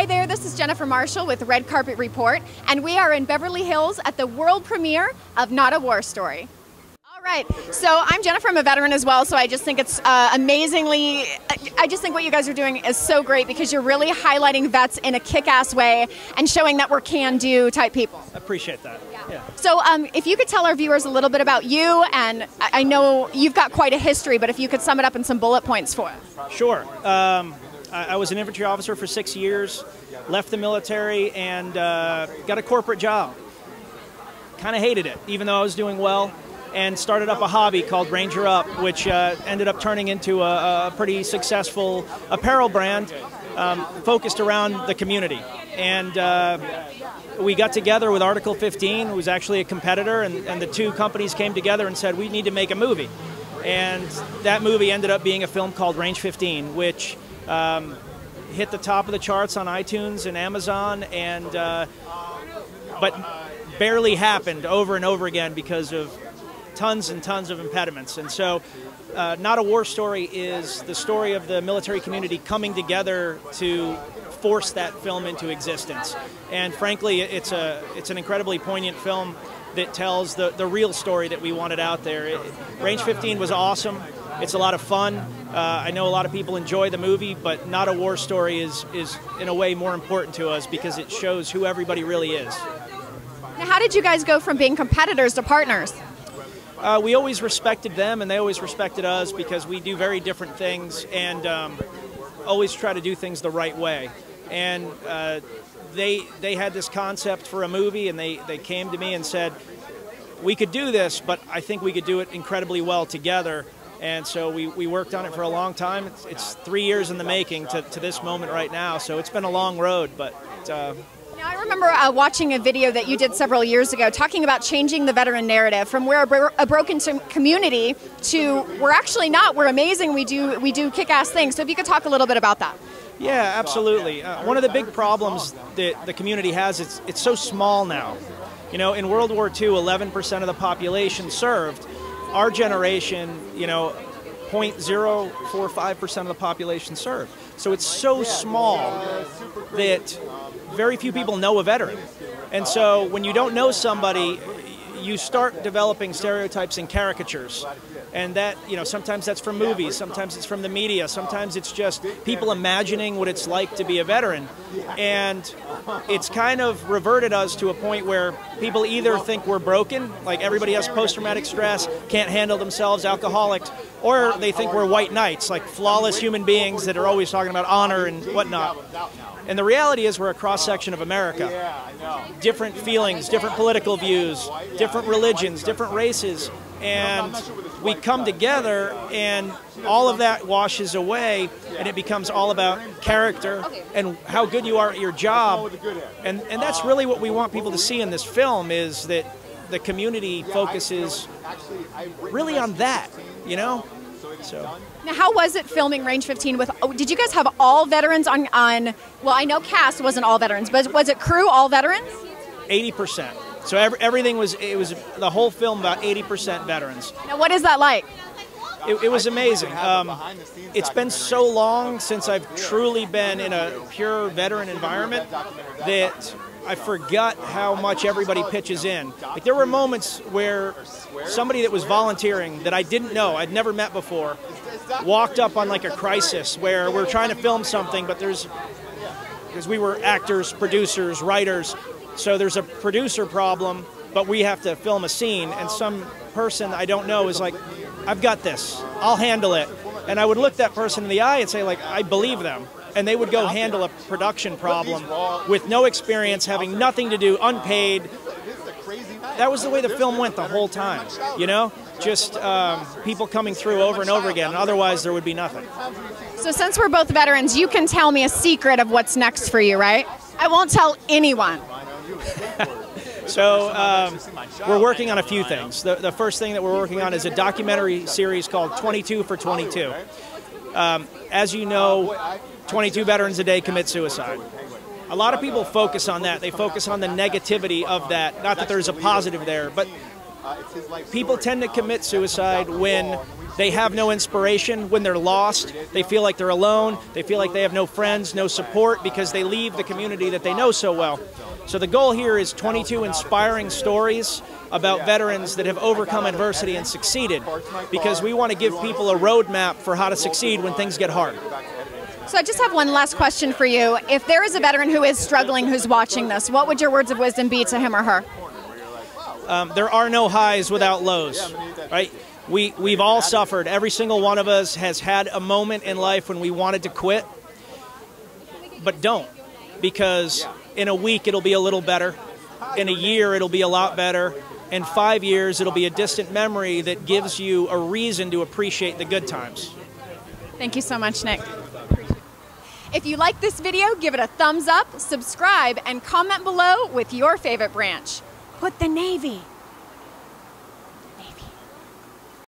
Hi there, this is Jennifer Marshall with Red Carpet Report, and we are in Beverly Hills at the world premiere of NotAWarStory. All right, so I'm Jennifer, I'm a veteran as well, so I just think it's amazingly, I just think what you guys are doing is so great because you're really highlighting vets in a kick-ass way and showing that we're can-do type people. I appreciate that. Yeah. So if you could tell our viewers a little bit about you, and I know you've got quite a history, but if you could sum it up in some bullet points for us. Sure. I was an infantry officer for 6 years, left the military, and got a corporate job. Kind of hated it, even though I was doing well, and started up a hobby called Ranger Up, which ended up turning into a pretty successful apparel brand focused around the community. And we got together with Article 15, who was actually a competitor, and the two companies came together and said, we need to make a movie. And that movie ended up being a film called Range 15, which hit the top of the charts on iTunes and Amazon, and but barely happened over and over again because of tons and tons of impediments. And so NotAWarStory is the story of the military community coming together to force that film into existence. And frankly, it's an incredibly poignant film that tells the real story that we wanted out there. Range 15 was awesome. It's a lot of fun. I know a lot of people enjoy the movie, but NotAWarStory is in a way more important to us because it shows who everybody really is. Now, how did you guys go from being competitors to partners? We always respected them, and they always respected us because we do very different things and always try to do things the right way. And they had this concept for a movie, and they came to me and said, we could do this, but I think we could do it incredibly well together. And so we worked on it for a long time. It's 3 years in the making to this moment right now, so it's been a long road. But now, I remember watching a video that you did several years ago talking about changing the veteran narrative from we're a broken community to we're actually not, we're amazing, we do kick-ass things. So if you could talk a little bit about that. Yeah, absolutely. One of the big problems that the community has, it's so small now. You know, in World War II, 11% of the population served. Our generation, you know, 0.045% of the population served. So it's so small that very few people know a veteran. And so when you don't know somebody, you start developing stereotypes and caricatures. And that, you know, sometimes that's from movies, sometimes it's from the media, sometimes it's just people imagining what it's like to be a veteran. And it's kind of reverted us to a point where people either think we're broken, like everybody has post-traumatic stress, can't handle themselves, alcoholics, or they think we're white knights, like flawless human beings that are always talking about honor and whatnot. And the reality is we're a cross-section of America. Different feelings, different political views, different religions, different races. And we come together and all of that washes away and it becomes all about character and how good you are at your job. And that's really what we want people to see in this film, is that the community focuses really on that, you know? So. Now, how was it filming Range 15 with, did you guys have all veterans on, well, I know cast wasn't all veterans, but was it crew all veterans? 80%. So everything was, the whole film about 80% veterans. Now, what is that like? It was amazing. It's been so long since I've truly been in a pure veteran environment that I forgot how much everybody pitches in. Like, there were moments where somebody that was volunteering that I didn't know, I'd never met before, walked up on like a crisis where we're trying to film something, but because we were actors, producers, writers, so there's a producer problem, but we have to film a scene, and some person I don't know is like, I've got this, I'll handle it. And I would look that person in the eye and say, like, I believe them. And they would go handle a production problem with no experience, having nothing to do, unpaid. That was the way the film went the whole time, you know? Just people coming through over and over again. Otherwise, there would be nothing. So since we're both veterans, you can tell me a secret of what's next for you, right? I won't tell anyone. So we're working on a few things. The first thing that we're working on is a documentary series called 22 for 22. As you know, 22 veterans a day commit suicide. A lot of people focus on that. They focus on the negativity of that. Not that there's a positive there, but people tend to commit suicide when they have no inspiration, when they're lost, they feel like they're alone, they feel like they have no friends, no support, because they leave the community that they know so well. So the goal here is 22 inspiring stories about veterans that have overcome adversity and succeeded, because we want to give people a roadmap for how to succeed when things get hard. So I just have one last question for you. If there is a veteran who is struggling, who's watching this, what would your words of wisdom be to him or her? There are no highs without lows, right? We've all suffered. Every single one of us has had a moment in life when we wanted to quit, but don't, because in a week it'll be a little better. In a year it'll be a lot better. In 5 years it'll be a distant memory that gives you a reason to appreciate the good times. Thank you so much, Nick. If you like this video, give it a thumbs up, subscribe, and comment below with your favorite branch. Put the Navy